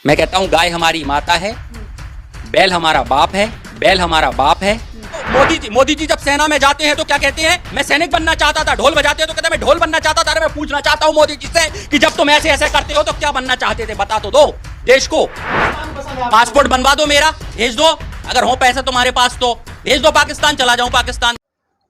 मैं कहता हूँ गाय हमारी माता है, बैल हमारा बाप है, बैल हमारा बाप है। मोदी जी जब सेना में जाते हैं तो क्या कहते हैं, मैं सैनिक बनना चाहता था। ढोल बजाते हैं तो कहते हैं मैं ढोल बनना चाहता था। अरे मैं पूछना चाहता हूँ मोदी जी से कि जब तुम ऐसे ऐसे करते हो तो क्या बनना चाहते थे, बता तो दो देश को। पासपोर्ट बनवा दो मेरा, भेज दो, अगर हो पैसे तुम्हारे पास तो भेज दो, पाकिस्तान चला जाऊं पाकिस्तान।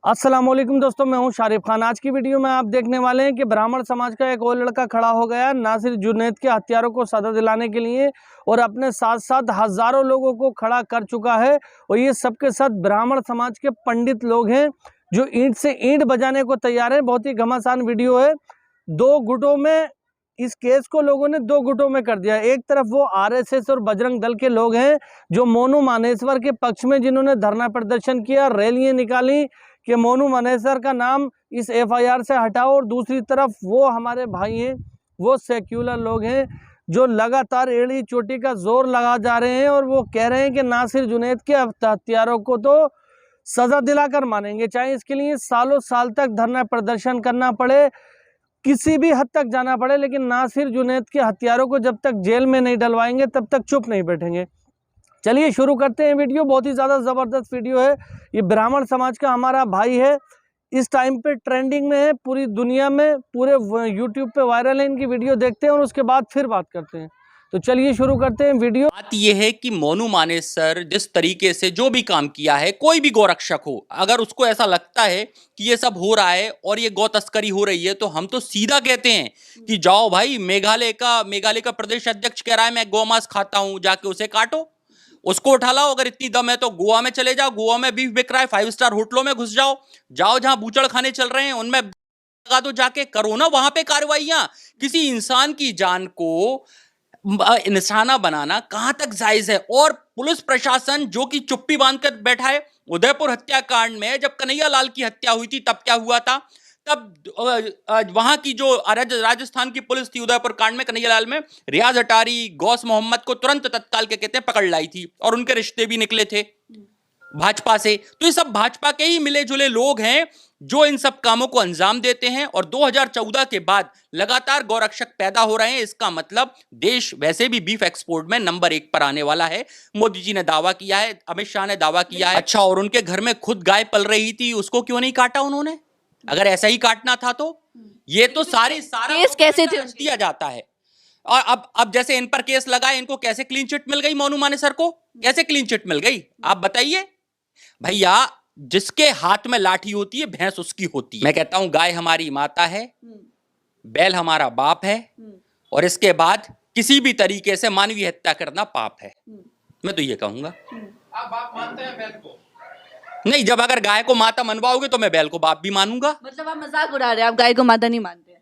अस्सलाम वालेकुम दोस्तों, मैं हूं शारिफ खान। आज की वीडियो में आप देखने वाले हैं कि ब्राह्मण समाज का एक और लड़का खड़ा हो गया नासिर जुनैद के हत्यारों को सजा दिलाने के लिए और अपने साथ साथ हजारों लोगों को खड़ा कर चुका है। और ये सबके साथ ब्राह्मण समाज के पंडित लोग हैं जो ईंट से ईंट बजाने को तैयार है। बहुत ही घमासान वीडियो है। दो गुटों में इस केस को लोगों ने दो गुटों में कर दिया। एक तरफ वो आरएसएस और बजरंग दल के लोग हैं जो मोनू मानेसर के पक्ष में, जिन्होंने धरना प्रदर्शन किया, रैलियां निकाली कि मोनू मानेसर का नाम इस एफआईआर से हटाओ। और दूसरी तरफ वो हमारे भाई हैं, वो सेक्युलर लोग हैं जो लगातार एड़ी चोटी का जोर लगा जा रहे हैं और वो कह रहे हैं कि नासिर जुनैद के हत्यारों को तो सजा दिलाकर मानेंगे, चाहे इसके लिए सालों साल तक धरना प्रदर्शन करना पड़े, किसी भी हद तक जाना पड़े, लेकिन नासिर जुनैद के हत्यारों को जब तक जेल में नहीं डलवाएंगे तब तक चुप नहीं बैठेंगे। चलिए शुरू करते हैं वीडियो। बहुत ही ज़्यादा ज़बरदस्त वीडियो है। ये ब्राह्मण समाज का हमारा भाई है, इस टाइम पे ट्रेंडिंग में है पूरी दुनिया में, पूरे यूट्यूब पे वायरल है। इनकी वीडियो देखते हैं और उसके बाद फिर बात करते हैं। तो चलिए शुरू करते हैं वीडियो। बात यह है कि मोनू मानेसर जिस तरीके से जो भी काम किया है, कोई भी गौरक्षक हो, अगर उसको ऐसा लगता है कि ये सब हो रहा है और ये गौ तस्करी हो रही है, तो हम तो सीधा कहते हैं कि जाओ भाई, मेघालय का प्रदेश अध्यक्ष कह रहा है मैं गौमांस खाता हूं, जाके उसे काटो, उसको उठा लाओ। अगर इतनी दम है तो गोवा में चले जाओ, गोवा में बीफ बिक रहा है, 5 स्टार होटलों में घुस जाओ, जहां बूचड़ खाने चल रहे हैं उनमें लगा दो, जाके करो ना वहां पे कार्रवाइयां। किसी इंसान की जान को निशाना बनाना कहां तक जायज है? और पुलिस प्रशासन जो कि चुप्पी बांधकर बैठा है। उदयपुर हत्याकांड में जब कन्हैया लाल की हत्या हुई थी तब क्या हुआ था? तब वहां की जो राजस्थान की पुलिस थी, उदयपुर कांड में कन्हैया लाल में, रियाज अटारी, गौस मोहम्मद को तुरंत तत्काल के कहते हैं पकड़ लाई थी और उनके रिश्ते भी निकले थे भाजपा से। तो ये सब भाजपा के ही मिले जुले लोग हैं जो इन सब कामों को अंजाम देते हैं। और 2014 के बाद लगातार गौरक्षक पैदा हो रहे हैं। इसका मतलब देश वैसे भी बीफ एक्सपोर्ट में नंबर 1 पर आने वाला है। मोदी जी ने दावा किया है, अमित शाह ने दावा किया है। अच्छा, और उनके घर में खुद गाय पल रही थी, उसको क्यों नहीं काटा उन्होंने? अगर ऐसा ही काटना था तो ये तो सारा केस कैसे थे दिया जाता है। और अब जैसे इन पर केस लगा, इनको कैसे क्लीन चिट मिल गई? मोनू मानेसर को कैसे क्लीन चिट मिल गई, आप बताइए भैया। जिसके हाथ में लाठी होती है, भैंस उसकी होती है। मैं कहता हूं गाय हमारी माता है, बैल हमारा बाप है, और इसके बाद किसी भी तरीके से मानवीय हत्या करना पाप है। मैं तो ये कहूंगा। आप बाप मानते हैं बैल को? नहीं, जब अगर गाय को माता मनवाओगे तो मैं बैल को बाप भी मानूंगा। मतलब आप मजाक उड़ा रहे हैं, आप गाय को माता नहीं मानते?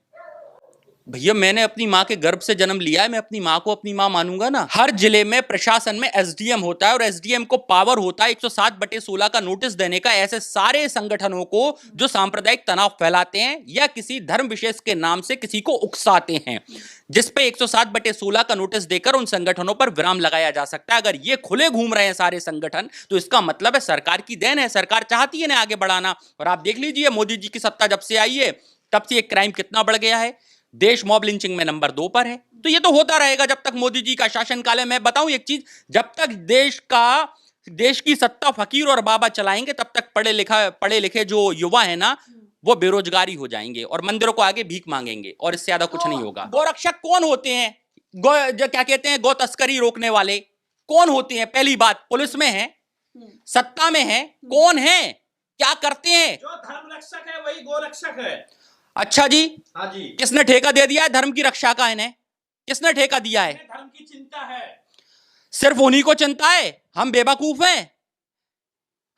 भैया मैंने अपनी माँ के गर्भ से जन्म लिया है, मैं अपनी माँ को अपनी माँ मानूंगा ना। हर जिले में प्रशासन में एसडीएम होता है और एसडीएम को पावर होता है 107/16 का नोटिस देने का ऐसे सारे संगठनों को जो सांप्रदायिक तनाव फैलाते हैं या किसी धर्म विशेष के नाम से किसी को उकसाते हैं, जिसपे 107/16 का नोटिस देकर उन संगठनों पर विराम लगाया जा सकता है। अगर ये खुले घूम रहे हैं सारे संगठन, तो इसका मतलब है सरकार की देन है, सरकार चाहती है इन्हें आगे बढ़ाना। और आप देख लीजिए, मोदी जी की सत्ता जब से आई है तब से ये क्राइम कितना बढ़ गया है। देश मॉब लिंचिंग में नंबर 2 पर है। तो ये तो होता रहेगा जब तक मोदी जी का शासनकाल है। मैं बताऊं एक चीज, जब तक देश की सत्ता फकीर और बाबा चलाएंगे, तब तक पढ़े लिखे जो युवा है ना, वो बेरोजगारी हो जाएंगे और मंदिरों को आगे भीख मांगेंगे, और इससे ज्यादा कुछ नहीं होगा। गौरक्षक कौन होते हैं? जो क्या कहते हैं, गौ तस्करी रोकने वाले कौन होते हैं? पहली बात, पुलिस में है, सत्ता में है, कौन है, क्या करते हैं? जो धर्म रक्षक है वही गोरक्षक है। अच्छा जी, हाँ जी। किसने ठेका दे दिया है धर्म की रक्षा का? इन्हें किसने ठेका दिया है? धर्म की चिंता है, सिर्फ उन्हीं को चिंता है। हम बेवकूफ हैं,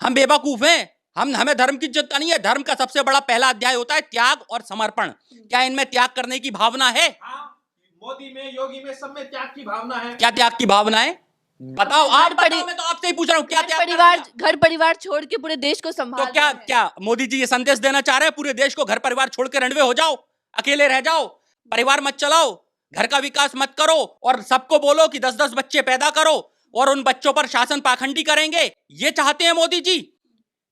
हम बेवकूफ हैं। हमें धर्म की चिंता नहीं है। धर्म का सबसे बड़ा पहला अध्याय होता है त्याग और समर्पण। क्या इनमें त्याग करने की भावना है? हाँ, मोदी में, योगी में, सब में त्याग की भावना है। क्या त्याग की भावना है? बताओ आप, बताओ, मैं तो आपसे ही पूछ रहा हूँ, क्या त्याग? घर परिवार छोड़ के पूरे देश को संभाल तो क्या मोदी जी ये संदेश देना चाह रहे हैं पूरे देश को, घर परिवार छोड़ के रणवे हो जाओ, अकेले रह जाओ, परिवार मत चलाओ, घर का विकास मत करो, और सबको बोलो कि 10-10 बच्चे पैदा करो और उन बच्चों पर शासन पाखंडी करेंगे? ये चाहते हैं मोदी जी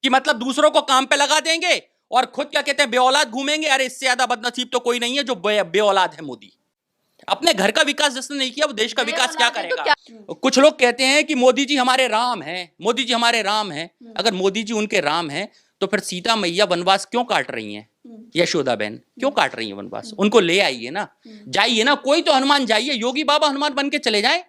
कि मतलब दूसरों को काम पे लगा देंगे और खुद क्या कहते हैं, बेऔलाद घूमेंगे? अरे इससे ज्यादा बदनसीब तो कोई नहीं है जो बेऔलाद है मोदी। अपने घर का विकास जिसने नहीं किया वो देश का नया विकास क्या बना दे तो करेगा? कुछ लोग कहते हैं कि मोदी जी हमारे राम हैं, मोदी जी हमारे राम हैं। अगर मोदी जी उनके राम हैं तो फिर सीता मैया वनवास क्यों काट रही हैं? यशोदा बहन क्यों काट रही है वनवास? उनको ले आइए ना, जाइए ना, कोई तो हनुमान जाइए, योगी बाबा हनुमान बन के चले जाए,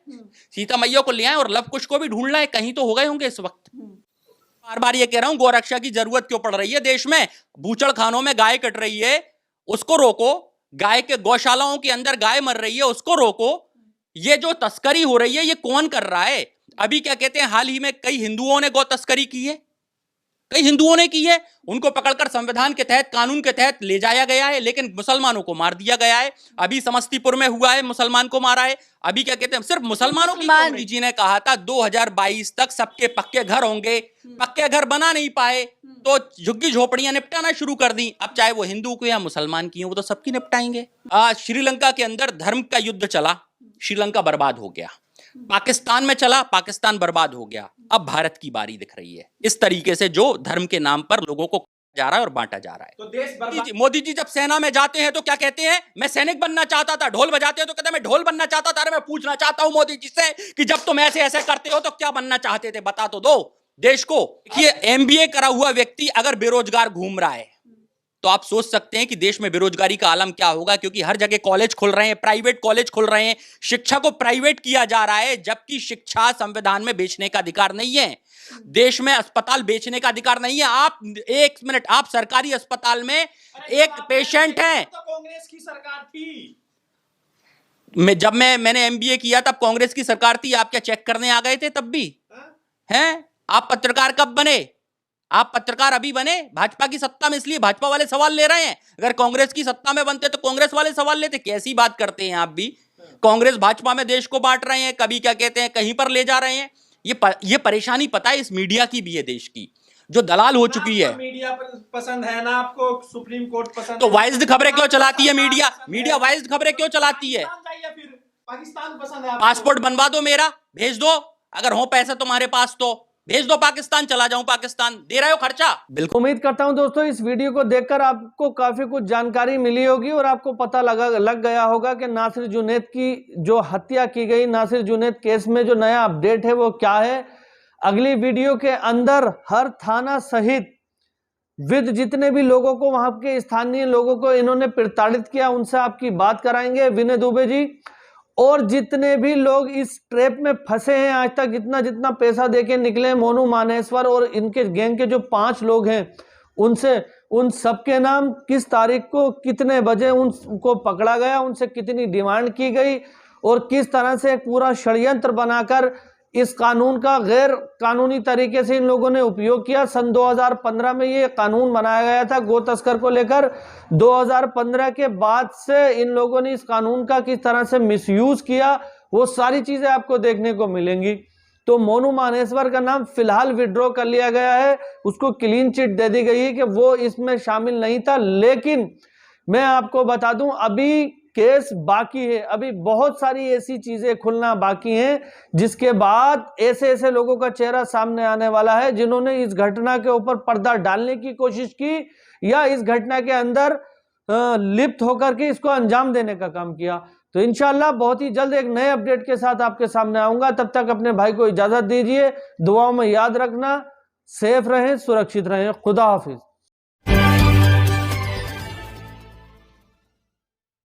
सीता मैया को ले आए और लव कुश को भी ढूंढ लाए, कहीं तो हो गए होंगे इस वक्त। बार बार ये कह रहा हूं, गोरक्षा की जरूरत क्यों पड़ रही है देश में? बूचड़ खानों में गाय कट रही है, उसको रोको। गाय के गौशालाओं के अंदर गाय मर रही है, उसको रोको। ये जो तस्करी हो रही है ये कौन कर रहा है? अभी क्या कहते हैं, हाल ही में कई हिंदुओं ने गौ तस्करी की है, कई हिंदुओं ने की है। उनको पकड़कर संविधान के तहत, कानून के तहत ले जाया गया है, लेकिन मुसलमानों को मार दिया गया है। अभी समस्तीपुर में हुआ है, मुसलमान को मारा है। अभी क्या कहते हैं, सिर्फ मुसलमानों की। मोदी जी ने कहा था 2022 तक सबके पक्के घर होंगे, पक्के घर बना नहीं पाए तो झुग्गी झोपड़ियां निपटाना शुरू कर दी। अब चाहे वो हिंदू को या मुसलमान की हो, वो तो सबकी निपटाएंगे। आज श्रीलंका के अंदर धर्म का युद्ध चला, श्रीलंका बर्बाद हो गया। पाकिस्तान में चला, पाकिस्तान बर्बाद हो गया। अब भारत की बारी दिख रही है, इस तरीके से जो धर्म के नाम पर लोगों को जा रहा है और बांटा जा रहा है। तो देश बर्बाद। मोदी जी जब सेना में जाते हैं तो क्या कहते हैं, मैं सैनिक बनना चाहता था। ढोल बजाते हैं तो कहते हैं मैं ढोल बनना चाहता था। अरे मैं पूछना चाहता हूं मोदी जी से कि जब तुम ऐसे ऐसे करते हो तो क्या बनना चाहते थे, बता तो दो देश को। ये MBA करा हुआ व्यक्ति अगर बेरोजगार घूम रहा है तो आप सोच सकते हैं कि देश में बेरोजगारी का आलम क्या होगा। क्योंकि हर जगह कॉलेज खुल रहे हैं, प्राइवेट कॉलेज खुल रहे हैं, शिक्षा को प्राइवेट किया जा रहा है, जबकि शिक्षा संविधान में बेचने का अधिकार नहीं है। देश में अस्पताल बेचने का अधिकार नहीं है। आप एक मिनट, आप सरकारी अस्पताल में एक पेशेंट हैं। तो कांग्रेस की सरकार थी। जब मैंने MBA किया तब कांग्रेस की सरकार थी। आप क्या चेक करने आ गए थे तब भी? हैं? आप पत्रकार कब बने? आप पत्रकार अभी बने? भाजपा की सत्ता में, इसलिए भाजपा वाले सवाल ले रहे हैं। अगर कांग्रेस की सत्ता में बनते तो कांग्रेस वाले सवाल लेते। कैसी बात करते हैं आप भी? कांग्रेस भाजपा में देश को बांट रहे हैं, कभी क्या कहते हैं कहीं पर ले जा रहे हैं। ये परेशानी पता है इस मीडिया की भी है, देश की, जो दलाल हो चुकी है। मीडिया पसंद है ना आपको, सुप्रीम कोर्ट पसंद तो है। वाइज्ड खबरें क्यों चलाती है मीडिया? मीडिया वाइज्ड खबरें क्यों चलाती है? फिर पाकिस्तान पसंद है। पासपोर्ट बनवा दो, मेरा भेज दो, अगर हो पैसे तुम्हारे पास तो भेज दो पाकिस्तान, चला जाऊं पाकिस्तान, दे रहे हो खर्चा। बिल्कुल। उम्मीद करता हूं दोस्तों इस वीडियो को देखकर आपको काफी कुछ जानकारी मिली होगी और आपको पता लग गया होगा कि नासिर जुनैद की जो हत्या की गई, नासिर जुनैद केस में जो नया अपडेट है वो क्या है। अगली वीडियो के अंदर हर थाना सहित विद जितने भी लोगों को, वहां के स्थानीय लोगों को इन्होंने प्रताड़ित किया, उनसे आपकी बात कराएंगे विनय दुबे जी। और जितने भी लोग इस ट्रैप में फंसे हैं आज तक, जितना पैसा देके निकले, मोनू मानेश्वर और इनके गैंग के जो 5 लोग हैं, उनसे उन सबके नाम, किस तारीख को कितने बजे उनको पकड़ा गया, उनसे कितनी डिमांड की गई और किस तरह से एक पूरा षड्यंत्र बनाकर इस कानून का गैर कानूनी तरीके से इन लोगों ने उपयोग किया। सन 2015 में ये कानून बनाया गया था गो तस्कर को लेकर। 2015 के बाद से इन लोगों ने इस कानून का किस तरह से मिसयूज किया, वो सारी चीजें आपको देखने को मिलेंगी। तो मोनू मानेश्वर का नाम फिलहाल विड्रॉ कर लिया गया है, उसको क्लीन चिट दे दी गई है कि वो इसमें शामिल नहीं था। लेकिन मैं आपको बता दूं अभी केस बाकी है, अभी बहुत सारी ऐसी चीजें खुलना बाकी हैं जिसके बाद ऐसे ऐसे लोगों का चेहरा सामने आने वाला है जिन्होंने इस घटना के ऊपर पर्दा डालने की कोशिश की या इस घटना के अंदर लिप्त होकर के इसको अंजाम देने का काम किया। तो इंशाल्लाह बहुत ही जल्द एक नए अपडेट के साथ आपके सामने आऊंगा। तब तक अपने भाई को इजाजत दीजिए, दुआओं में याद रखना, सेफ रहें, सुरक्षित रहें, खुदा हाफिज।